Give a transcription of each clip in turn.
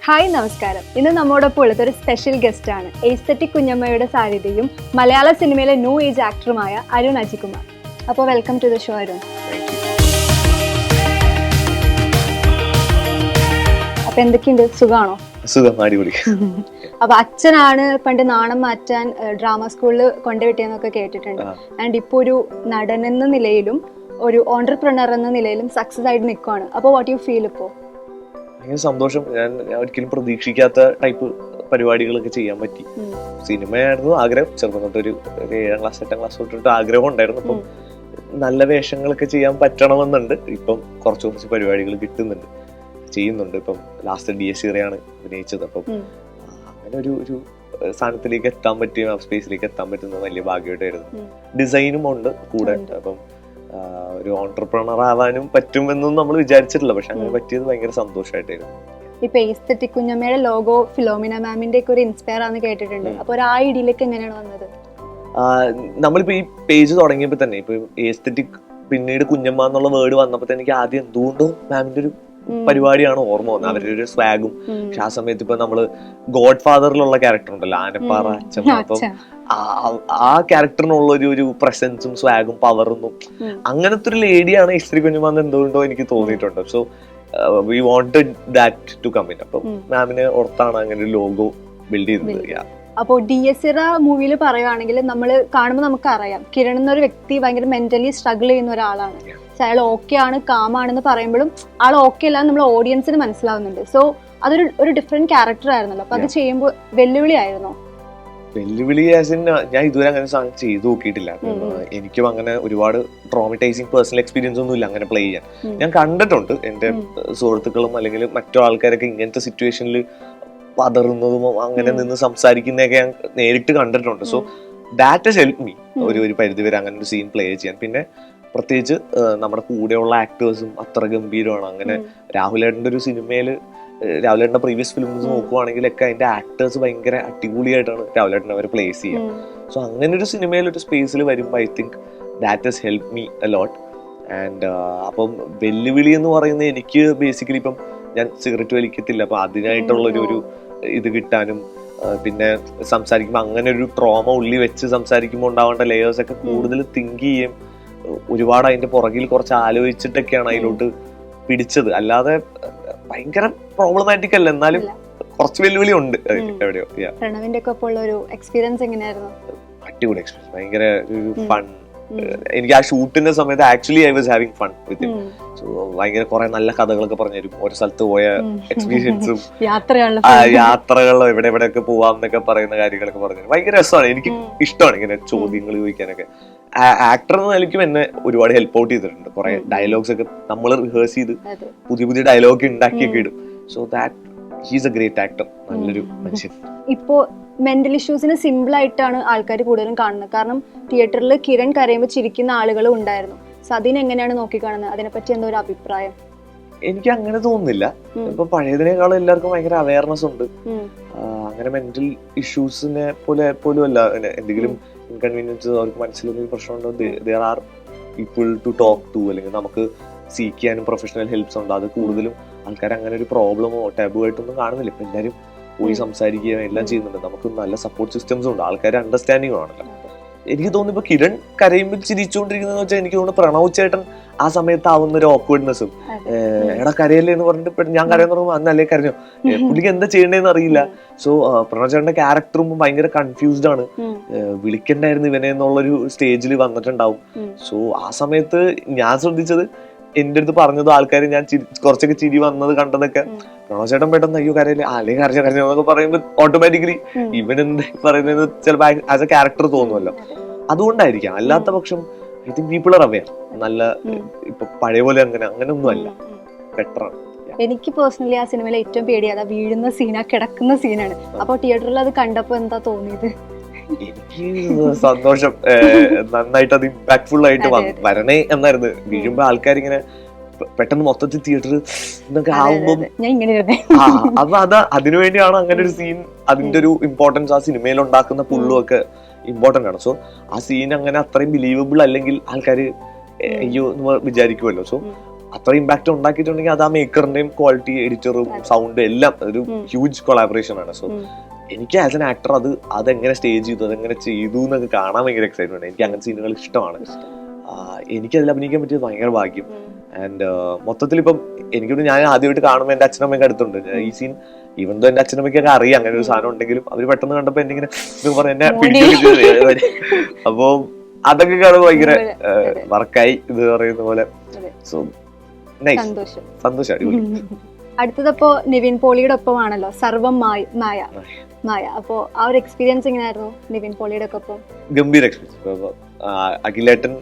Hi നമസ്കാരം. ഇന്ന് നമ്മോടൊപ്പം ഉള്ളത് ഒരു സ്പെഷ്യൽ ഗസ്റ്റ് ആണ്. എസ്തെറ്റിക് കുഞ്ഞമ്മയുടെ സാന്നിധ്യവും മലയാള സിനിമയിലെ ന്യൂ ഏജ് ആക്ടറുമായ അരുൺ അജികുമാർ. അപ്പോൾ welcome to the show Arun. അപ്പൊ എന്തൊക്കെയുണ്ട്, സുഖാണോ? അപ്പൊ അച്ഛനാണ് പണ്ട് നാണം മാറ്റാൻ ഡ്രാമ സ്കൂളിൽ കൊണ്ടുവിട്ടതെന്നൊക്കെ കേട്ടിട്ടുണ്ട്. ആൻഡ് ഇപ്പൊ ഒരു നടൻ എന്ന നിലയിലും ഒരു ഓണ്ടർപ്രണർ എന്ന നിലയിലും സക്സസ് ആയിട്ട് നിൽക്കുവാണ്. അപ്പോൾ വാട്ട് യു ഫീൽ ഇപ്പോൾ? ഭയങ്കര സന്തോഷം. ഞാൻ ഒരിക്കലും പ്രതീക്ഷിക്കാത്ത ടൈപ്പ് പരിപാടികളൊക്കെ ചെയ്യാൻ പറ്റി. സിനിമയായിരുന്നു ആഗ്രഹം. ചെറുപ്പം തൊട്ടൊരു 7ാം ക്ലാസ് 8ാം ക്ലാസ് തൊട്ടിട്ട് ആഗ്രഹം ഉണ്ടായിരുന്നു. അപ്പം നല്ല വേഷങ്ങളൊക്കെ ചെയ്യാൻ പറ്റണമെന്നുണ്ട്. ഇപ്പം കുറച്ച് പരിപാടികൾ കിട്ടുന്നുണ്ട്, ചെയ്യുന്നുണ്ട്. ഇപ്പം ലാസ്റ്റ് DSCയാണ് അഭിനയിച്ചത്. അപ്പം അങ്ങനെ ഒരു സ്ഥാനത്തിലേക്ക് എത്താൻ പറ്റിയ, സ്പേസിലേക്ക് എത്താൻ പറ്റുന്നത് വലിയ ഭാഗ്യമായിട്ടായിരുന്നു. ഡിസൈനും ഉണ്ട് കൂടെ. അപ്പം ഒരു ഓണ്ടർപ്രണർ ആവാനും പറ്റുമെന്നും നമ്മൾ വിചാരിച്ചിട്ടില്ല. പക്ഷെ അങ്ങനെ പറ്റിയത് ഭയങ്കര സന്തോഷമായിട്ടായിരുന്നു. ഇപ്പൊ എസ്തെറ്റിക് കുഞ്ഞമ്മയുടെ ലോഗോ ഫിലോമിന മാമിന്റെ ഒക്കെ ഒരു ഇൻസ്പയർ ആണെന്ന് കേട്ടിട്ടുണ്ട്. അപ്പൊ ഒരു ആ ഐഡിയയിലേക്ക് എങ്ങനെയാണ് വന്നത്? നമ്മളിപ്പോ ഈ പേജ് തുടങ്ങിയപ്പോ തന്നെ ഇപ്പൊ എസ്തെറ്റിക് പിന്നീട് കുഞ്ഞമ്മ എന്നുള്ള വേർഡ് വന്നപ്പോ തന്നെ എനിക്ക് ആദ്യം എന്തുകൊണ്ടോ മാമിന്റെ ഒരു പരിപാടിയാണ് ഓർമ്മ വന്നത്. അവരുടെ ഒരു സ്വാഗും. പക്ഷെ ആ സമയത്ത് ഇപ്പൊ നമ്മള് ഗോഡ് ഫാദറിലുള്ള ക്യാരക്ടർ ഉണ്ടല്ലോ, ആനപ്പാറ അച്ഛമ്മ, അപ്പം ആ ക്യാരക്ടറിനുള്ള ഒരു പ്രസൻസും സ്വാഗും പവറൊന്നും അങ്ങനത്തെ ഒരു ലേഡിയാണ് എസ്തെറ്റിക് കുഞ്ഞമ്മ എന്തുകൊണ്ടോ എനിക്ക് തോന്നിയിട്ടുണ്ട്. So we wanted that to come in. അപ്പം മാമിനെ ഓർത്താണ് അങ്ങനെ ഒരു ലോഗോ ബിൽഡ് ചെയ്തത്. അപ്പോൾ DSC മൂവിയിൽ പറയുകയാണെങ്കിൽ നമ്മൾ കാണുമ്പോൾ നമുക്ക് അറിയാം കിരൺ എന്നൊരു വ്യക്തി ഭയങ്കര മെന്റലി സ്ട്രഗിൾ ചെയ്യുന്ന ഒരാളാണ്. അയാൾ ഓക്കെ ആണ്, കാമാണെന്ന് പറയുമ്പോഴും ആൾ ഓക്കെ അല്ലാന്ന് നമ്മൾ ഓഡിയൻസിന് മനസ്സിലാവുന്നുണ്ട്. സോ അതൊരു ഡിഫറെന്റ് ക്യാരക്ടർ ആയിരുന്നല്ലോ. അപ്പൊ അത് ചെയ്യുമ്പോൾ വെല്ലുവിളി ആയിരുന്നോ? വെല്ലുവിളി ഞാൻ ഇതുവരെ അങ്ങനെ സാധനം ചെയ്തു നോക്കിയിട്ടില്ല. എനിക്കും അങ്ങനെ ഒരുപാട് ട്രോമറ്റൈസിങ് പേഴ്സണൽ എക്സ്പീരിയൻസ് ഒന്നും ഇല്ല അങ്ങനെ പ്ലേ ചെയ്യാൻ. ഞാൻ കണ്ടിട്ടുണ്ട് എന്റെ സുഹൃത്തുക്കളും അല്ലെങ്കിൽ മറ്റു ആൾക്കാരൊക്കെ ഇങ്ങനത്തെ സിറ്റുവേഷനിൽ പതറുന്നതും അങ്ങനെ നിന്ന് സംസാരിക്കുന്നതൊക്കെ ഞാൻ നേരിട്ട് കണ്ടിട്ടുണ്ട്. So that has help me ഒരു പരിധിവരെ അങ്ങനെ ഒരു സീൻ പ്ലേ ചെയ്യാൻ. പിന്നെ പ്രത്യേകിച്ച് നമ്മുടെ കൂടെയുള്ള ആക്ടേഴ്സും അത്ര ഗംഭീരമാണ്. അങ്ങനെ രാഹുലേട്ടൻ്റെ ഒരു സിനിമയില്, രാഹുലേട്ടൻ്റെ പ്രീവിയസ് ഫിലിംസ് നോക്കുവാണെങ്കിലൊക്കെ അതിന്റെ ആക്ടേഴ്സ് ഭയങ്കര അടിപൊളിയായിട്ടാണ് രാഹുലേട്ടനെ അവർ പ്ലേസ് ചെയ്യുക. സോ അങ്ങനെ ഒരു സിനിമയിൽ ഒരു സ്പേസിൽ വരുമ്പോൾ I think that has help me a lot. And അപ്പം വെല്ലുവിളി എന്ന് പറയുന്നത് എനിക്ക് ബേസിക്കലി ഇപ്പം ഞാൻ സിഗരറ്റ് വലിക്കത്തില്ല. അപ്പൊ അതിനായിട്ടുള്ളൊരു ഇത് കിട്ടാനും പിന്നെ സംസാരിക്കുമ്പോൾ അങ്ങനെ ഒരു ട്രോമ ഉള്ളി വെച്ച് സംസാരിക്കുമ്പോൾ ഉണ്ടാവേണ്ട ലെയേഴ്സ് ഒക്കെ കൂടുതൽ തിങ്ക് ചെയ്യും. ഒരുപാട് അതിന്റെ പുറകിൽ കുറച്ച് ആലോചിച്ചിട്ടൊക്കെയാണ് അതിലോട്ട് പിടിച്ചത്. അല്ലാതെ ഭയങ്കര പ്രോബ്ലമാറ്റിക് അല്ല, എന്നാലും കുറച്ച് വെല്ലുവിളി ഉണ്ട് എവിടെയോ. പ്രണവിന്റെ ഒക്കെ ഒപ്പം ഉള്ള ഒരു എക്സ്പീരിയൻസ് എങ്ങനെയായിരുന്നു? അടിപൊളി എക്സ്പീരിയൻസ്, ഭയങ്കര ഒരു ഫൺ. എനിക്ക് ആ ഷൂട്ടിന്റെ സമയത്ത് actually I was having fun with him. So ഭയങ്കര കുറെ നല്ല കഥകളൊക്കെ പറഞ്ഞുതരും. ഓരോ സ്ഥലത്ത് പോയ എക്സ്പീരിയൻസും യാത്രകളിലോ എവിടെയൊക്കെ പോവാം എന്നൊക്കെ പറയുന്ന കാര്യങ്ങളൊക്കെ പറഞ്ഞു. ഭയങ്കര രസമാണ്. എനിക്ക് ഇഷ്ടമാണ് ഇങ്ങനെ ചോദ്യങ്ങൾ ചോദിക്കാനൊക്കെ. ആക്ടർ എന്ന നിലയ്ക്കും എന്നെ ഒരുപാട് ഹെൽപ്പ് ഔട്ട് ചെയ്തിട്ടുണ്ട്. കുറെ ഡയലോഗ്സ് ഒക്കെ നമ്മൾ റിഹേഴ്സ് ചെയ്ത് പുതിയ ഡയലോഗ് ഉണ്ടാക്കിയൊക്കെ ഇടും. So that he's A great actor, നല്ലൊരു മനുഷ്യൻ. ഇപ്പോ മെന്റൽ ഇഷ്യൂസിന് സിമ്പിൾ ആയിട്ടാണ് ആൾക്കാർ കൂടുതലും കാണുന്നത്. കാരണം തിയേറ്ററിൽ കിരൺ കരയുമ്പോൾ ചിരിക്കുന്ന ആളുകളും ഉണ്ടായിരുന്നു. സോ അതിനെങ്ങനെയാണ് നോക്കിക്കാണുന്നത്? അതിനെപ്പറ്റി എന്താ ഒരു അഭിപ്രായം? എനിക്ക് അങ്ങനെ തോന്നുന്നില്ല. ഇപ്പൊ പഴയതിനേക്കാളും എല്ലാവർക്കും ഭയങ്കര അവയർനെസ് ഉണ്ട്. അങ്ങനെ മെന്റൽ ഇഷ്യൂസിനെ പോലും അല്ല, എന്തെങ്കിലും ഇൻകൺവീനിയൻസ് അവർക്ക് മനസ്സിലൊന്നും പ്രശ്നമുണ്ടോ, there are people to talk to, അല്ലെങ്കിൽ നമുക്ക് സീക്ക് ചെയ്യാനും പ്രൊഫഷണൽ ഹെൽപ്സ് ഉണ്ട്. അത് കൂടുതലും ആൾക്കാർ അങ്ങനെ ഒരു പ്രോബ്ലമോ ടാബു ആയിട്ടൊന്നും കാണുന്നില്ല. ഇപ്പൊ എല്ലാവരും പോയി സംസാരിക്കുകയും എല്ലാം ചെയ്യുന്നുണ്ട്. നമുക്ക് നല്ല സപ്പോർട്ട് സിസ്റ്റംസും ഉണ്ട്, ആൾക്കാർ അണ്ടർസ്റ്റാൻഡിങ്ങും ആണല്ലോ. എനിക്ക് തോന്നുന്നു ഇപ്പൊ കിരൺ കരയുമ്പോൾ ചിരിച്ചുകൊണ്ടിരിക്കുന്നതെന്ന് വെച്ചാൽ എനിക്ക് തോന്നുന്നു പ്രണവ് ചേട്ടൻ ആ സമയത്ത് ആവുന്ന ഒരു ഓക്വേർഡ്നെസ്സും, എടാ കരയല്ലേ എന്ന് പറഞ്ഞിട്ട് ഞാൻ കരയെന്ന് പറയുമ്പോൾ അന്നല്ലേ കരഞ്ഞോ, പുള്ളിക്ക് എന്താ ചെയ്യേണ്ടതെന്ന് അറിയില്ല. സോ പ്രണവ് ചേട്ടന്റെ ക്യാരക്ടറും ഭയങ്കര കൺഫ്യൂസ്ഡ് ആണ്. വിളിക്കണ്ടായിരുന്നു ഇവനെ എന്നുള്ളൊരു സ്റ്റേജിൽ വന്നിട്ടുണ്ടാവും. സോ ആ സമയത്ത് ഞാൻ ശ്രദ്ധിച്ചത്, എന്റെ അടുത്ത് പറഞ്ഞത് ആൾക്കാർ ഞാൻ കുറച്ചൊക്കെ ചിരി വന്നത് കണ്ടതൊക്കെ, പ്രണവ് ചേട്ടൻ പെട്ടെന്ന് അയ്യോ കരയില്ലേ, അല്ലെങ്കിൽ കരഞ്ഞോ എന്നൊക്കെ പറയുമ്പോൾ ഓട്ടോമാറ്റിക്കലി ഇവൻ എന്താ പറയുന്നത് ചിലപ്പോൾ ആസ് എ ക്യാരക്ടർ തോന്നുമല്ലോ, അതുകൊണ്ടായിരിക്കാം. അല്ലാത്ത പക്ഷം I think people are aware. നല്ല ഇപ്പൊ പഴയ പോലെ അങ്ങനെയൊന്നും അല്ല, ബെറ്ററാണ്. എനിക്ക് പേഴ്സണലി ആ സിനിമയിലെ ഏറ്റവും പേടിയാ വീഴുന്ന സീനാ, കിടക്കുന്ന സീനാണ്. അപ്പൊ തിയേറ്ററിൽ അത് കണ്ടപ്പോ എന്താ തോന്നിയത്? എനിക്ക് സന്തോഷം, നന്നായിട്ട് അത് ഇമ്പാക്ട്ഫുൾ ആയിട്ട് വരണേ എന്നായിരുന്നു. വീഴുമ്പോ ആൾക്കാരിങ്ങനെ പെട്ടെന്ന് മൊത്തത്തിൽ തിയേറ്റർ എന്നൊക്കെ ആവുമ്പോ അപ്പൊ അതിനുവേണ്ടിയാണ് അങ്ങനെ ഒരു സീൻ. അതിന്റെ ഒരു ഇമ്പോർട്ടൻസ് ആ സിനിമയിൽ ഉണ്ടാക്കുന്ന പുള്ളും ഒക്കെ ഇമ്പോർട്ടന്റ് ആണ്. സോ ആ സീൻ അങ്ങനെ അത്രയും ബിലീവബിൾ അല്ലെങ്കിൽ ആൾക്കാര് അയ്യോ എന്ന് വിചാരിക്കുമല്ലോ. സോ അത്ര ഇമ്പാക്ട് ഉണ്ടാക്കിയിട്ടുണ്ടെങ്കിൽ അത് ആ മേക്കറിന്റെയും ക്വാളിറ്റി, എഡിറ്ററും സൗണ്ട് എല്ലാം ഒരു ഹ്യൂജ് കൊളാബറേഷൻ ആണ്. സോ എനിക്ക് ആസ് എൻ ആക്ടർ അതെങ്ങനെ സ്റ്റേജ് ചെയ്തു, അതെങ്ങനെ ചെയ്തു എന്നൊക്കെ കാണാൻ ഭയങ്കര എക്സൈറ്റ്മെന്റ്. എനിക്ക് അങ്ങനത്തെ സീനുകൾ ഇഷ്ടമാണ്. എനിക്കതിൽ അഭിനയിക്കാൻ പറ്റിയത് ഭയങ്കര ഭാഗ്യം. ആൻഡ് മൊത്തത്തിൽ ഇപ്പം എനിക്കൊരു ഞാൻ ആദ്യമായിട്ട് കാണുമ്പോൾ എന്റെ അച്ഛനമ്മയൊക്കെ അടുത്തുണ്ട്. ഈ സീൻ ഈവൻ എന്റെ അച്ഛനമ്മയ്ക്കൊക്കെ അറിയാം അങ്ങനെ ഒരു സാധനം ഉണ്ടെങ്കിലും അവര് പെട്ടെന്ന് കണ്ടപ്പോ എന്നിങ്ങനെ എന്നെ പിടിക്കുകയൊക്കെ. അപ്പൊ അതൊക്കെ കാണുമ്പോൾ ഭയങ്കര വർക്കായി ഇത് പറയുന്ന പോലെ. സോ നൈസ്, സന്തോഷം, അടിപൊളി. അടുത്തതപ്പോ നിവിൻ പോളിയുടെ ഒപ്പമാണല്ലോ സർവം മായ. അപ്പോ ആ ഒരു എക്സ്പീരിയൻസ് എങ്ങനെയായിരുന്നു നിവിൻ പോളിയുടെ ഒപ്പം? ഗംഭീര എക്സ്പീരിയൻസ്. അഖിലേട്ടൻ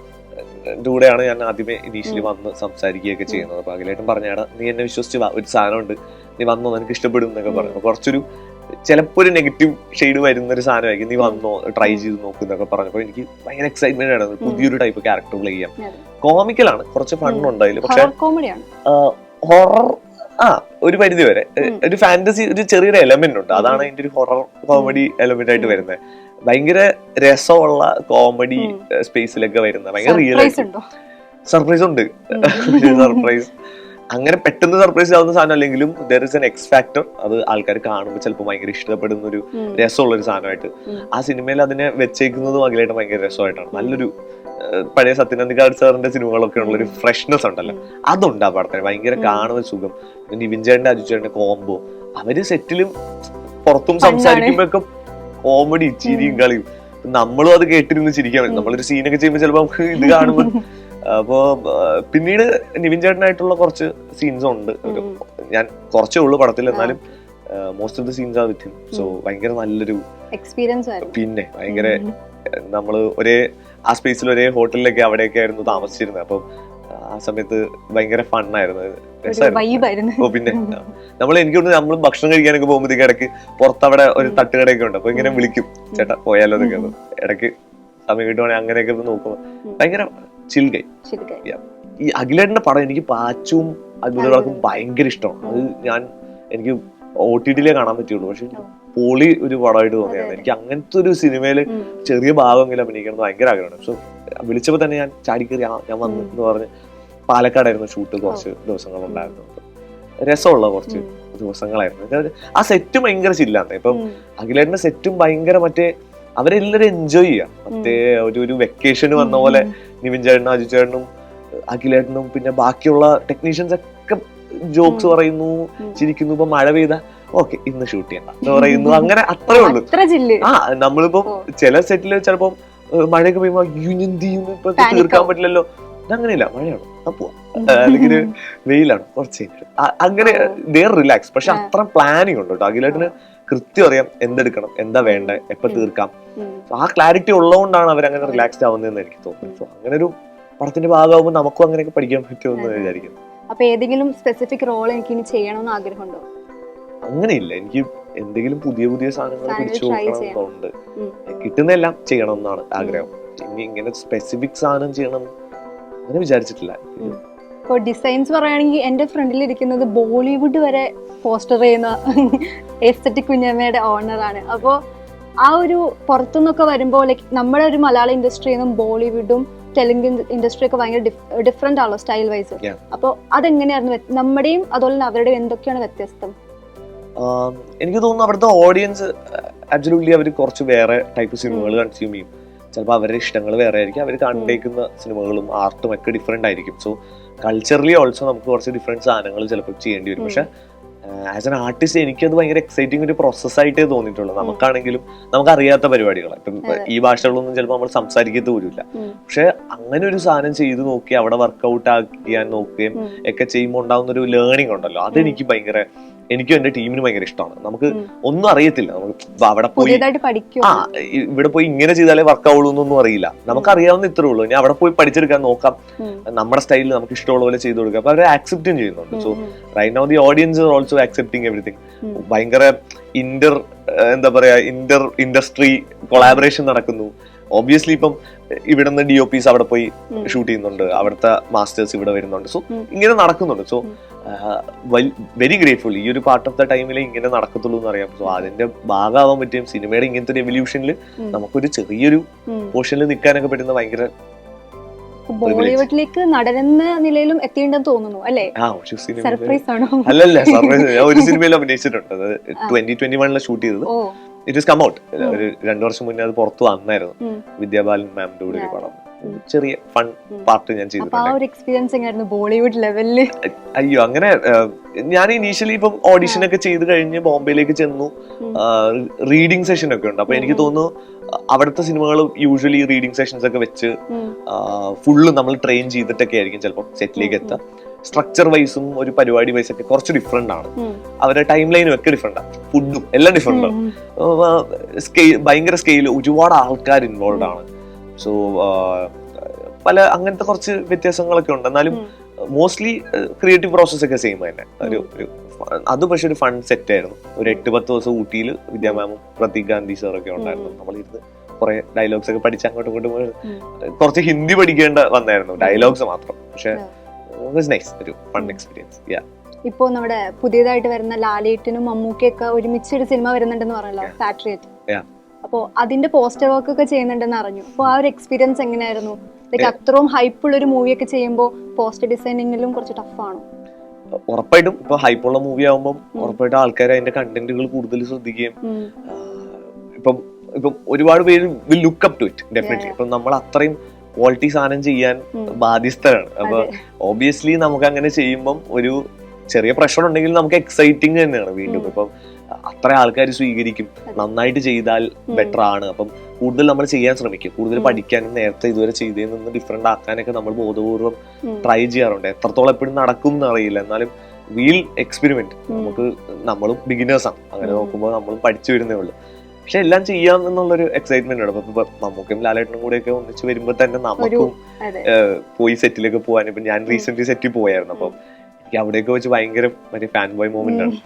കൂടെയാണ് ഞാൻ ആദ്യമേ ഇനീഷ്യലി വന്ന് സംസാരിക്കുകയൊക്കെ ചെയ്യുന്നത്. അപ്പൊ അഖിലേട്ടൻ പറഞ്ഞാണ് നീ എന്നെ വിശ്വസിച്ച് ഒരു സാധനം ഉണ്ട്, നീ വന്നോ, നിനക്ക് ഇഷ്ടപ്പെടും എന്നൊക്കെ പറഞ്ഞു. കുറച്ചൊരു ചിലപ്പോൾ ഒരു നെഗറ്റീവ് ഷെയ്ഡ് വരുന്ന ഒരു സാധനമായിരിക്കും, നീ വന്നോ ട്രൈ ചെയ്ത് നോക്കുന്നൊക്കെ പറഞ്ഞപ്പോൾ എനിക്ക് ഭയങ്കര എക്സൈറ്റ്മെന്റ് ആണ്. പുതിയൊരു ടൈപ്പ് ക്യാരക്ടർ പ്ലേ ചെയ്യാം. കോമിക്കലാണ്, കുറച്ച് ഫണ്ണുണ്ട് അതിൽ. പക്ഷെ ഹൊറർ ഒരു പരിധി വരെ ഒരു ഫാന്റസി, ഒരു ചെറിയൊരു എലമെന്റ് ഉണ്ട്. അതാണ് അതിന്റെ ഒരു ഹൊറർ കോമഡി എലമെന്റ് ആയിട്ട് വരുന്നത്. ഭയങ്കര രസമുള്ള കോമഡി സ്പേസിലൊക്കെ വരുന്ന ഭയങ്കര റിയൽ സർപ്രൈസ് ഉണ്ട്. സർപ്രൈസ് അങ്ങനെ പെട്ടെന്ന് സർപ്രൈസ് ആവുന്ന സാധനം അല്ലെങ്കിലും there is an X factor. അത് ആൾക്കാർ കാണുമ്പോൾ ചിലപ്പോൾ ഭയങ്കര ഇഷ്ടപ്പെടുന്ന ഒരു രസമുള്ള ഒരു സാധനമായിട്ട് ആ സിനിമയിൽ അതിനെ വെച്ചേക്കുന്നതും അഖിലേട്ടൻ ഭയങ്കര രസമായിട്ടാണ്. നല്ലൊരു പഴയ സത്യനന്ദിക്കാട് സാറിന്റെ സിനിമകളൊക്കെ ഉള്ളൊരു ഫ്രഷ്നെസ് ഉണ്ടല്ലോ, അതുണ്ട് ആ പടത്തിന്. ഭയങ്കര കാണുന്ന സുഖം. നിവിൻ ചേട്ടന്റെ അജു ചേട്ടന്റെ കോംബോ, അവര് സെറ്റിലും പുറത്തും സംസാരിക്കുമ്പോഴൊക്കെ കോമഡി, ചിരിയും കളിയും. നമ്മളും അത് കേട്ടിരുന്ന് ചിരിക്കാൻ പറ്റും. നമ്മളൊരു സീനൊക്കെ ചെയ്യുമ്പോൾ ചിലപ്പോൾ നമുക്ക് ഇത് കാണുമ്പോൾ. അപ്പോ പിന്നീട് നിവിൻ ചേട്ടനായിട്ടുള്ള കുറച്ച് സീൻസ് ഉണ്ട്. ഞാൻ കുറച്ചേ ഉള്ളൂ പടത്തിൽ, എന്നാലും most of the scenes are with him. So ഭയങ്കര നല്ലൊരു എക്സ്പീരിയൻസ്. പിന്നെ ഭയങ്കര നമ്മള് ആ സ്പേസിൽ ഒരേ ഹോട്ടലിലൊക്കെ അവിടെയൊക്കെ ആയിരുന്നു താമസിച്ചിരുന്നത്. അപ്പം ആ സമയത്ത് ഭയങ്കര ഫണ്ണായിരുന്നു, രസമായിരുന്നു. പിന്നെ നമ്മൾ ഭക്ഷണം കഴിക്കാനൊക്കെ പോകുമ്പോഴത്തേക്ക് ഇടയ്ക്ക് പുറത്തവിടെ ഒരു തട്ടുകടയൊക്കെ ഉണ്ട്. അപ്പൊ ഇങ്ങനെ വിളിക്കും, ചേട്ടാ പോയാലോ എന്നൊക്കെ. ഇടയ്ക്ക് സമയം കിട്ടുവാണെങ്കിൽ അങ്ങനെയൊക്കെ നോക്കുമ്പോ ഭയങ്കര ചിൽ ഗൈ. ഈ അഖിലേട്ടന്റെ പടം എനിക്ക് പാച്ചും അത്ഭുതങ്ങളൊക്കെ ഭയങ്കര ഇഷ്ടമാണ്. അത് എനിക്ക് OTT-യിലേ കാണാൻ പറ്റുള്ളൂ. പക്ഷെ പൊളി ഒരു പടമായിട്ട് തോന്നിയാണ് എനിക്ക്. അങ്ങനത്തെ ഒരു സിനിമയില് ചെറിയ ഭാഗമെങ്കിലും അഭിനയിക്കണം എന്ന് ഭയങ്കര ആഗ്രഹമാണ്. സോ വിളിച്ചപ്പോ തന്നെ ഞാൻ ചാടിക്കറി ഞാൻ വന്നു എന്ന് പറഞ്ഞ്. പാലക്കാടായിരുന്നു ഷൂട്ട്, കുറച്ച് ദിവസങ്ങളുണ്ടായിരുന്നു. രസമുള്ള കുറച്ച് ദിവസങ്ങളായിരുന്നു. ആ സെറ്റ് ഭയങ്കര ചില്ലാണ്. ഇപ്പം അഖിലേട്ടന്റെ സെറ്റും ഭയങ്കര അവരെല്ലാരും എൻജോയ് ചെയ്യാം. ഒരു വെക്കേഷന് വന്ന പോലെ നിവിൻ ചേട്ടനും അജു ചേട്ടനും അഖിലേട്ടനും പിന്നെ ബാക്കിയുള്ള ടെക്നീഷ്യൻസ് ഒക്കെ ജോക്സ് പറയുന്നു, ചിരിക്കുന്നു. ഇപ്പൊ മഴ പെയ്ത ഓക്കെ ഇന്ന് ഷൂട്ട് ചെയ്യണ്ട എന്ന് പറയുന്നു. അങ്ങനെ അത്രേ ഉള്ളൂ. നമ്മളിപ്പോ ചില സെറ്റില് ചിലപ്പോ മഴയൊക്കെ പെയ്യുമ്പോ ഇപ്പൊ തീർക്കാൻ പറ്റില്ലല്ലോ. അങ്ങനെയില്ല, മഴയാണ് അപ്പോ അല്ലെങ്കിൽ വെയിലാണ് കുറച്ച് അങ്ങനെ റിലാക്സ്. പക്ഷെ അത്ര പ്ലാനിങ് ഉണ്ട് കേട്ടോ അഖിലേട്ടന്. കൃത്യം അറിയാം എന്തെടുക്കണം, എന്താ വേണ്ടേ, എപ്പൊ തീർക്കാം. ആ ക്ലാരിറ്റി ഉള്ളതുകൊണ്ടാണ് അവരങ്ങനെ റിലാക്സ്ഡ് ആവുന്നതെന്ന് എനിക്ക് തോന്നുന്നു. സോ അങ്ങനെ ഒരു പടത്തിന്റെ ഭാഗമാകുമ്പോൾ നമുക്കും അങ്ങനെയൊക്കെ പഠിക്കാൻ പറ്റുമെന്ന് വിചാരിക്കുന്നു. അപ്പൊ ഏതെങ്കിലും സ്പെസിഫിക് റോൾ എനിക്ക് ഇനി ചെയ്യണമെന്ന് ആഗ്രഹമുണ്ടോ? അങ്ങനെയില്ല, എനിക്ക് എന്തെങ്കിലും പുതിയ സാധനങ്ങൾ പിടിച്ചു നോക്കണമെന്നുണ്ട്. കിട്ടുന്നതെല്ലാം ചെയ്യണം എന്നാണ് ആഗ്രഹം. ഇനി ഇങ്ങനെ സ്പെസിഫിക് സാധനം ചെയ്യണം അങ്ങനെ വിചാരിച്ചിട്ടില്ല. ഇപ്പൊ ഡിസൈൻസ് പറയുകയാണെങ്കിൽ എന്റെ ഫ്രണ്ടിൽ ഇരിക്കുന്നത് ബോളിവുഡ് വരെ പോസ്റ്റർ ചെയ്യുന്ന എസ്തെറ്റിക് കുഞ്ഞമ്മയുടെ ഓണറാണ്. അപ്പോൾ ആ ഒരു പുറത്തുനിന്നൊക്കെ വരുമ്പോൾ ലൈക്ക് നമ്മുടെ ഒരു മലയാള ഇൻഡസ്ട്രിയിൽ നിന്നും ബോളിവുഡും തെലുങ്ക് ഇൻഡസ്ട്രി ഒക്കെ ഭയങ്കര ഡിഫറെന്റ് ആണല്ലോ സ്റ്റൈൽ വൈസ്. അപ്പോൾ അതെങ്ങനെയായിരുന്നു നമ്മുടെയും അതുപോലെ തന്നെ അവരുടെയും എന്തൊക്കെയാണ് വ്യത്യസ്തം? എനിക്ക് തോന്നുന്നു അവിടുത്തെ ഓഡിയൻസ് അബ്സല്യൂട്ട്ലി അവർ കുറച്ച് വേറെ ടൈപ്പ് സിനിമകൾ കൺസ്യൂം ചെയ്യും. ചിലപ്പോൾ അവരുടെ ഇഷ്ടങ്ങൾ വേറെ ആയിരിക്കും. അവർ കണ്ടേക്കുന്ന സിനിമകളും ആർട്ടും ഒക്കെ ഡിഫറെന്റ് ആയിരിക്കും. സോ കൾച്ചറലി ഓൾസോ നമുക്ക് കുറച്ച് ഡിഫറെന്റ് സാധനങ്ങൾ ചിലപ്പോൾ ചെയ്യേണ്ടി വരും. പക്ഷെ ആസ് എൻ ആർട്ടിസ്റ്റ് എനിക്കത് ഭയങ്കര എക്സൈറ്റിംഗ് ഒരു പ്രോസസ്സായിട്ടേ തോന്നിയിട്ടുള്ളൂ. നമുക്കാണെങ്കിലും നമുക്കറിയാത്ത പരിപാടികളാണ്. ഇപ്പം ഈ ഭാഷകളൊന്നും ചിലപ്പോൾ നമ്മൾ സംസാരിക്കത്ത് പോലുമില്ല. പക്ഷെ അങ്ങനെ ഒരു സാധനം ചെയ്ത് നോക്കി അവിടെ വർക്ക്ഔട്ട് ആക്കിയാൻ നോക്കുകയും ഒക്കെ ചെയ്യുമ്പോൾ ഉണ്ടാകുന്ന ഒരു ലേണിംഗ് ഉണ്ടല്ലോ, അതെനിക്ക് ഭയങ്കര, എനിക്കും എന്റെ ടീമിന് ഭയങ്കര ഇഷ്ടമാണ്. നമുക്ക് ഒന്നും അറിയത്തില്ല, നമുക്ക് അവിടെ പോയി ഇവിടെ പോയി ഇങ്ങനെ ചെയ്താലേ വർക്ക് ആവുള്ളൂ എന്നൊന്നും അറിയില്ല. നമുക്കറിയാവുന്ന ഇത്രേ ഉള്ളൂ. ഇനി അവിടെ പോയി പഠിച്ചെടുക്കാൻ നോക്കാം, നമ്മുടെ സ്റ്റൈലിൽ നമുക്ക് ഇഷ്ടമുള്ള പോലെ ചെയ്തു കൊടുക്കാം. അപ്പൊ അവരെ ആക്സെപ്റ്റും ചെയ്യുന്നുണ്ട്. So right now the audience are also accepting everything. ഭയങ്കര എന്താ പറയാ ഇൻഡസ്ട്രി കൊളാബറേഷൻ നടക്കുന്നു. ഒബ്വിയസ്ലി ഇപ്പം ഇവിടുന്ന് DOPs അവിടെ പോയി ഷൂട്ട് ചെയ്യുന്നുണ്ട്, അവിടുത്തെ മാസ്റ്റേഴ്സ് ഇവിടെ വരുന്നുണ്ട്. സോ ഇങ്ങനെ നടക്കുന്നുണ്ട്. So very grateful. ഈ ഒരു പാർട്ട് ഓഫ് ദ ടൈമിൽ ഇങ്ങനെ നടക്കത്തുള്ളൂ എന്ന് അറിയാം. സോ അതിന്റെ ഭാഗമാവാൻ പറ്റും സിനിമയുടെ ഇങ്ങനത്തെ ഒരു എവല്യൂഷനിൽ നമുക്കൊരു ചെറിയൊരു പോർഷനിൽ നിൽക്കാനൊക്കെ പറ്റുന്ന ഭയങ്കര ബോളിവുഡിലേക്ക് നടനെന്ന നിലയിലും എത്തിയിട്ടുണ്ടെന്ന് തോന്നുന്നു അല്ലേ? ഒരു സിനിമ സർപ്രൈസ് ആണോ? അല്ലല്ല, സർപ്രൈസ്. ഞാൻ ഒരു സിനിമയിൽ അഭിനയിച്ചിട്ടുണ്ട്. അത് 2021 ഷൂട്ട് ചെയ്തത്. It is come out. ഒരു 2 വർഷം മുന്നേ അത് പുറത്തു വന്നായിരുന്നു. വിദ്യാബാലൻ മാമിന്റെ കൂടെ ഒരു പടം, ചെറിയ ഫൺ പാർട്ട് ഞാൻ ചെയ്തിട്ടുണ്ട്. ബോളിവുഡ് ലെവലില് അയ്യോ, അങ്ങനെ ഞാൻ ഇനീഷ്യലി ഇപ്പം ഓഡിഷൻ ഒക്കെ ചെയ്ത് കഴിഞ്ഞ് ബോംബെയിലേക്ക് ചെന്നു. റീഡിംഗ് സെഷൻ ഒക്കെ ഉണ്ട്. അപ്പൊ എനിക്ക് തോന്നുന്നു അവിടുത്തെ സിനിമകൾ യൂഷ്വലി റീഡിംഗ് സെഷൻസ് ഒക്കെ വെച്ച് ഫുള്ള് നമ്മൾ ട്രെയിൻ ചെയ്തിട്ടൊക്കെ ആയിരിക്കും ചിലപ്പോൾ സെറ്റിലേക്ക് എത്താം. സ്ട്രക്ചർ വൈസും ഒരു പരിപാടി വൈസ് ഒക്കെ കുറച്ച് ഡിഫറെന്റ് ആണ്. അവരുടെ ടൈം ലൈനും ഒക്കെ ഡിഫറെന്റ് ആണ്. ഫുഡും എല്ലാം ഡിഫറെന്റ് ആണ്. ഭയങ്കര സ്കെയിൽ, ഒരുപാട് ആൾക്കാർ ഇൻവോൾവ് ആണ്. സോ പല അങ്ങനത്തെ കുറച്ച് വ്യത്യാസങ്ങളൊക്കെ ഉണ്ട്. എന്നാലും മോസ്റ്റ്ലി ക്രിയേറ്റീവ് പ്രോസസ് ഒക്കെ സെയിം തന്നെ. അത് പക്ഷെ ഒരു ഫൺ സെറ്റ് ആയിരുന്നു. ഒരു 8-10 ദിവസം ഊട്ടിയിൽ വിദ്യാ മാമും പ്രതീക് ഗാന്ധി സാറൊക്കെ ഉണ്ടായിരുന്നു. നമ്മളിരുന്ന് കുറെ ഡയലോഗ്സ് ഒക്കെ പഠിച്ച് അങ്ങോട്ടും ഇങ്ങോട്ടും കുറച്ച് ഹിന്ദി പഠിക്കേണ്ട വന്നായിരുന്നു, ഡയലോഗ്സ് മാത്രം. പക്ഷെ നൈസ്, ഒരു ഫൺ എക്സ്പീരിയൻസ്. ഇപ്പോ നമ്മുടെ പുതിയതായിട്ട് വരുന്ന ലാലേട്ടനും മമ്മൂക്കയൊക്കെ ഒരുമിച്ചൊരു സിനിമ വരുന്നുണ്ടെന്ന് പറഞ്ഞല്ലോ, പാട്രിയറ്റ്. അപ്പോ അതിന്റെ പോസ്റ്റർ വർക്ക് ഒക്കെ ചെയ്യുന്നുണ്ടെന്ന് അറിഞ്ഞു. അപ്പൊ ആ ഒരു എക്സ്പീരിയൻസ് എങ്ങനെയായിരുന്നു? അത്രയും ഹൈപ്പുള്ള ഒരു മൂവി ഒക്കെ ചെയ്യുമ്പോൾ പോസ്റ്റർ ഡിസൈനിങ്ങിലും കുറച്ച് ടഫാണോ? ഉറപ്പായിട്ടും ഇപ്പൊ ഹൈപ്പുള്ള മൂവി ആവുമ്പോൾ ഉറപ്പായിട്ടും ആൾക്കാർ അതിന്റെ കണ്ടന്റുകൾ കൂടുതൽ ശ്രദ്ധിക്കുകയും ഇപ്പം ഒരുപാട് പേര് will look up to it definitely. ഇപ്പൊ നമ്മൾ അത്രയും ക്വാളിറ്റി സാധനം ചെയ്യാൻ ബാധ്യസ്ഥരാണ്. അപ്പൊ ഓബിയസ്ലി നമുക്ക് അങ്ങനെ ചെയ്യുമ്പം ഒരു ചെറിയ പ്രഷർ ഉണ്ടെങ്കിൽ നമുക്ക് എക്സൈറ്റിംഗ് തന്നെയാണ്. വീണ്ടും ഇപ്പം അത്ര ആൾക്കാർ സ്വീകരിക്കും, നന്നായിട്ട് ചെയ്താൽ ബെറ്റർ ആണ്. അപ്പം കൂടുതൽ നമ്മൾ ചെയ്യാൻ ശ്രമിക്കും, കൂടുതൽ പഠിക്കാനും നേരത്തെ ഇതുവരെ ചെയ്തതിൽ നിന്ന് ഡിഫറെന്റ് ആക്കാനൊക്കെ നമ്മൾ ബോധപൂർവ്വം ട്രൈ ചെയ്യാറുണ്ട്. എത്രത്തോളം എപ്പോഴും നടക്കും എന്നറിയില്ല, എന്നാലും വീൽ എക്സ്പെരിമെന്റ്. നമ്മളും ബിഗിനേഴ്സ് ആണ്, അങ്ങനെ നോക്കുമ്പോൾ നമ്മളും പഠിച്ചു വരുന്നേ ഉള്ളൂ. പക്ഷെ എല്ലാം ചെയ്യാം എന്നുള്ളൊരു എക്സൈറ്റ്മെന്റ് ആണ്. ഇപ്പൊ മമ്മൂക്കും ലാലേട്ടനും കൂടെ ഒക്കെ ഒന്നിച്ച് വരുമ്പോ തന്നെ നമുക്കും പോയി സെറ്റിലേക്ക് പോകാൻ. ഇപ്പൊ ഞാൻ റീസെന്റ് സെറ്റിൽ പോയായിരുന്നു. അപ്പം അവിടെയൊക്കെ വെച്ച് ഭയങ്കര മറ്റേ ഫാൻ ബോയ് മൂവ്മെന്റ് ആണ്.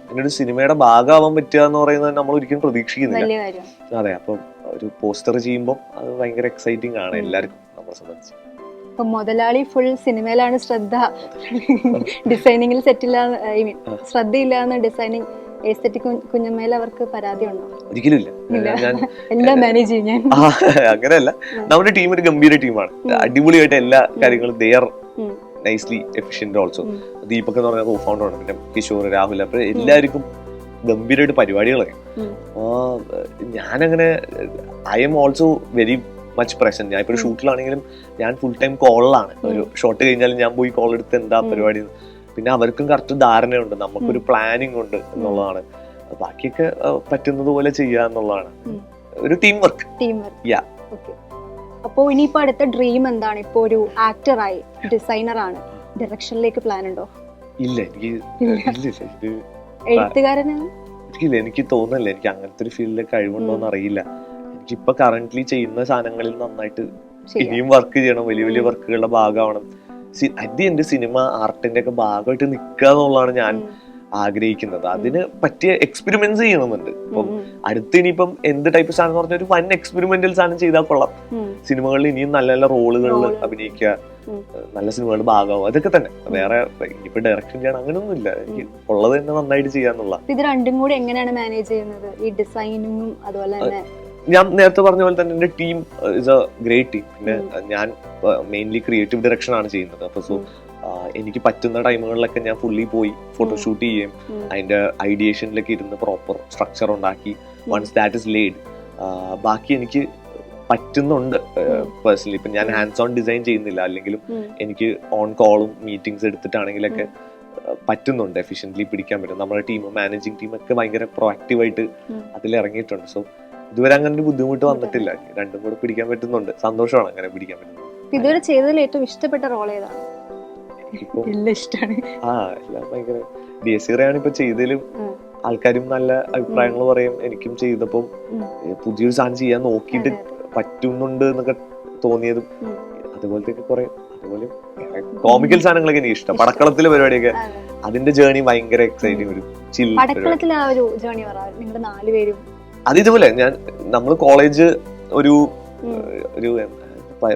അങ്ങനെ ഒരു സിനിമയുടെ ഭാഗമാവാൻ പറ്റുക എന്ന് പറയുന്നത് നമ്മൾ ഒരിക്കലും പ്രതീക്ഷിക്കുന്നില്ല. അതെ, അപ്പം ഒരു പോസ്റ്റർ ചെയ്യുമ്പോൾ അത് ഭയങ്കര എക്സൈറ്റിംഗ് ആണ് എല്ലാവർക്കും നമ്മളെ സംബന്ധിച്ച്. ഇപ്പൊ മുതലാളി ഫുൾ സിനിമയിലാണ് ശ്രദ്ധ, ഡിസൈനിങ്ങിൽ സെറ്റില്ല, ശ്രദ്ധയില്ല എന്ന് ഡിസൈനിങ് എസ്തെറ്റിക് കുഞ്ഞമ്മേൽ അവർക്ക് പരാതി ഉണ്ടോ? ഒരിക്കലും ഇല്ല. എല്ലാം മാനേജ് ചെയ്യും ഞാൻ. അങ്ങനെയല്ല, നമ്മുടെ ടീം ഒരു ഗംഭീര ടീമാണ്. അടിപൊളിയായിട്ട് എല്ലാ കാര്യങ്ങളും they're nicely efficient. Also Deepak എന്ന് പറഞ്ഞ കോ ഫൗണ്ടർ ആണ്. പിന്നെ കിഷോർ, രാഹുൽ, അപ്പൊ എല്ലാവർക്കും ഗംഭീരമായിട്ട് പരിപാടികളൊക്കെ. ഞാനങ്ങനെ I am also very much present. ഞാൻ ഇപ്പൊ ഒരു ഷൂട്ടിലാണെങ്കിലും ഞാൻ ഫുൾ ടൈം കോളിലാണ്. ഒരു ഷോട്ട് കഴിഞ്ഞാലും ഞാൻ പോയി കോൾ എടുത്ത് എന്താ പരിപാടി. പിന്നെ അവർക്കും കറക്റ്റ് ധാരണയുണ്ട്, നമുക്കൊരു പ്ലാനിങ് ഉണ്ട് എന്നുള്ളതാണ്. ബാക്കിയൊക്കെ പറ്റുന്നത് പോലെ ചെയ്യുക എന്നുള്ളതാണ് ഒരു ടീം വർക്ക്. അപ്പോ ഇനിയിപ്പോ അടുത്ത ഡ്രീം എന്താണ്? ഇപ്പൊ ഒരു ആക്ടറായി, ഡിസൈനറാണ്, ഡയറക്ഷനിലേക്ക് പ്ലാൻ ഉണ്ടോ? ഇല്ല, എഴുത്തുകാരനാണ്. എനിക്ക് തോന്നുന്നില്ല എനിക്ക് അങ്ങനത്തെ ഒരു ഫീൽഡിൽ കഴിവുണ്ടോന്ന് അറിയില്ല. എനിക്കിപ്പൊ കറന്റ്ലി ചെയ്യുന്ന സാധനങ്ങളിൽ നന്നായിട്ട് ഇനിയും വർക്ക് ചെയ്യണം, വലിയ വലിയ വർക്കുകളുടെ ഭാഗമാവണം. അറ്റ് എന്റെ സിനിമ ആർട്ടിന്റെ ഒക്കെ ഭാഗമായിട്ട് നിൽക്കുക എന്നുള്ളതാണ് ഞാൻ ആഗ്രഹിക്കുന്നത്. അതിന് പറ്റിയ എക്സ്പെരിമെന്റ്സ് ചെയ്യണമെന്നുണ്ട്. ഇപ്പം അടുത്ത് ഇനിയിപ്പം എന്ത് ടൈപ്പ് സാധനം എന്ന് പറഞ്ഞാൽ ഒരു വൻ എക്സ്പെരിമെന്റൽ സാധനം ചെയ്താൽ കൊള്ളാം. സിനിമകളിൽ ഇനിയും നല്ല നല്ല റോളുകളിൽ അഭിനയിക്കുക, നല്ല സിനിമകളുടെ ഭാഗമാവും, അതൊക്കെ തന്നെ. വേറെ ഇനിയിപ്പോ ഡയറക്ഷൻ ചെയ്യണം അങ്ങനെയൊന്നും ഇല്ല. എനിക്ക് ഉള്ളത് തന്നെ നന്നായിട്ട് ചെയ്യാന്നുള്ള. ഇത് രണ്ടും കൂടി എങ്ങനെയാണ് മാനേജ് ചെയ്യുന്നത്? ഈ ഡിസൈനിങ്ങും അതുപോലെ തന്നെ ഞാൻ നേരത്തെ പറഞ്ഞ പോലെ തന്നെ എന്റെ team is A great team. പിന്നെ ഞാൻ മെയിൻലി ക്രിയേറ്റീവ് ഡയറക്ഷൻ ആണ് ചെയ്യുന്നത്. അപ്പൊ സോ എനിക്ക് പറ്റുന്ന ടൈമുകളിലൊക്കെ ഞാൻ ഫുള്ളി പോയി ഫോട്ടോഷൂട്ട് ചെയ്യും, അതിന്റെ ഐഡിയേഷനിലൊക്കെ ഇരുന്ന് പ്രോപ്പർ സ്ട്രക്ചർ ഉണ്ടാക്കി. വൺസ് ദാറ്റ് ഇസ് ലേഡ്, ബാക്കി എനിക്ക് പറ്റുന്നുണ്ട് പേഴ്സണലി. ഇപ്പൊ ഞാൻ ഹാൻഡ്സ് ഓൺ ഡിസൈൻ ചെയ്യുന്നില്ല, അല്ലെങ്കിലും എനിക്ക് ഓൺ കോളും മീറ്റിംഗ്സ് എടുത്തിട്ടാണെങ്കിലൊക്കെ പറ്റുന്നുണ്ട്, എഫിഷ്യന്റ്ലി പിടിക്കാൻ പറ്റും. നമ്മുടെ ടീം, മാനേജിങ് ടീം ഒക്കെ ഭയങ്കര പ്രൊആക്റ്റീവായിട്ട് അതിൽ ഇറങ്ങിയിട്ടുണ്ട്. സോ ഇതുവരെ അങ്ങനെ ഒരു ബുദ്ധിമുട്ട് വന്നിട്ടില്ല. രണ്ടും കൂടെ പിടിക്കാൻ പറ്റുന്നുണ്ട്, സന്തോഷമാണ് അങ്ങനെ പിടിക്കാൻ പറ്റുന്നത്. ഇതുവരെ ചെയ്തതിൽ ഏറ്റവും ഇഷ്ടപ്പെട്ട റോൾ ഏതാണ്? എല്ലാം ഭയങ്കര ഡിഎസ്ഇറയാണ് ഇപ്പൊ ചെയ്തതിലും ആൾക്കാരും നല്ല അഭിപ്രായങ്ങൾ പറയും. എനിക്കും ചെയ്തപ്പം പുതിയൊരു സാധനം ചെയ്യാൻ നോക്കിയിട്ട് പറ്റുന്നുണ്ട് എന്നൊക്കെ തോന്നിയതും അതുപോലത്തെ കുറെ. അതുപോലെ കോമിക്കൽ സാധനങ്ങളൊക്കെ എനിക്ക് ഇഷ്ടം. പടക്കളത്തിലെ പരിപാടിയൊക്കെ അതിന്റെ ജേർണി ഭയങ്കര എക്സൈറ്റിംഗ്. ഒരു ചിൽ അത് ഇതുപോലെ നമ്മൾ കോളേജ് ഒരു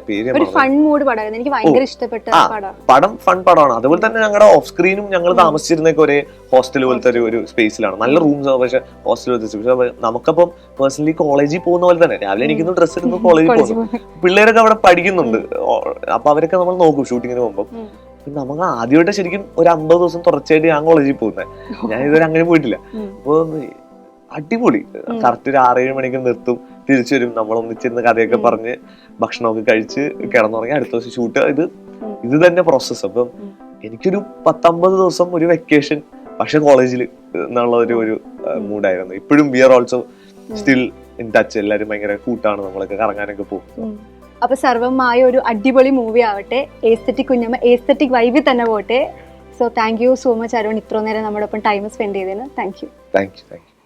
പേര് ഒരു ഫൺ മൂഡ് പടമായിരുന്നു. എനിക്ക് ഭയങ്കര ഇഷ്ടപ്പെട്ട പടം. പടം ഫൺ പടമാണ്. അതുപോലെ തന്നെ ഞങ്ങളുടെ ഓഫ് സ്ക്രീനും ഞങ്ങൾ താമസിച്ചിരുന്നൊക്കെ ഒരേ ഹോസ്റ്റൽ പോലത്തെ ഒരു സ്പേസിലാണ്. നല്ല റൂംസ്, പക്ഷെ ഹോസ്റ്റൽ പോലത്തെ. നമുക്കപ്പം പേഴ്സണലി കോളേജിൽ പോകുന്ന പോലെ തന്നെ രാവിലെ എനിക്കൊന്ന് ഡ്രസ്സ് എടുത്ത് കോളേജിൽ പോകുന്നു. പിള്ളേരൊക്കെ അവിടെ പഠിക്കുന്നുണ്ട്. അപ്പൊ അവരൊക്കെ നമ്മൾ നോക്കും ഷൂട്ടിങ്ങിന് പോകുമ്പോൾ. നമുക്ക് ആദ്യമായിട്ട് ശരിക്കും ഒരു 50 ദിവസം തുടർച്ചയായിട്ട് ഞാൻ കോളേജിൽ പോകുന്നത്. ഞാൻ ഇതുവരെ അങ്ങനെ പോയിട്ടില്ല. അപ്പൊ അടിപൊളി. കറക്റ്റ് ഒരു 6-7 മണിക്ക് നിർത്തും, തിരിച്ചു വരും, നമ്മളൊന്നിച്ചിരുന്ന് കഥയൊക്കെ പറഞ്ഞ് ഭക്ഷണമൊക്കെ കഴിച്ച് കിടന്നുറങ്ങി അടുത്ത ദിവസം ഷൂട്ട്. ഇത് തന്നെ പ്രോസസ്സ്. അപ്പം എനിക്കൊരു 10-50 ദിവസം ഒരു വെക്കേഷൻ, പക്ഷെ കോളേജിൽ എന്നുള്ള ഒരു മൂഡായിരുന്നു. ഇപ്പോഴും we are also still in touch. എല്ലാവരും ഭയങ്കര കൂട്ടാണ്, നമ്മളൊക്കെ കറങ്ങാനൊക്കെ പോകും. അപ്പൊ സർവമായ ഒരു അടിപൊളി മൂവി ആവട്ടെ. എസ്തെറ്റിക് കുഞ്ഞമ്മ എസ്തെറ്റിക് വൈബിൽ തന്നെ പോട്ടെ. So thank you so much Arun, ഇത്ര നേരം നമ്മുടെ ഒപ്പം ടൈം സ്പെൻഡ് ചെയ്തതിന്. Thank you.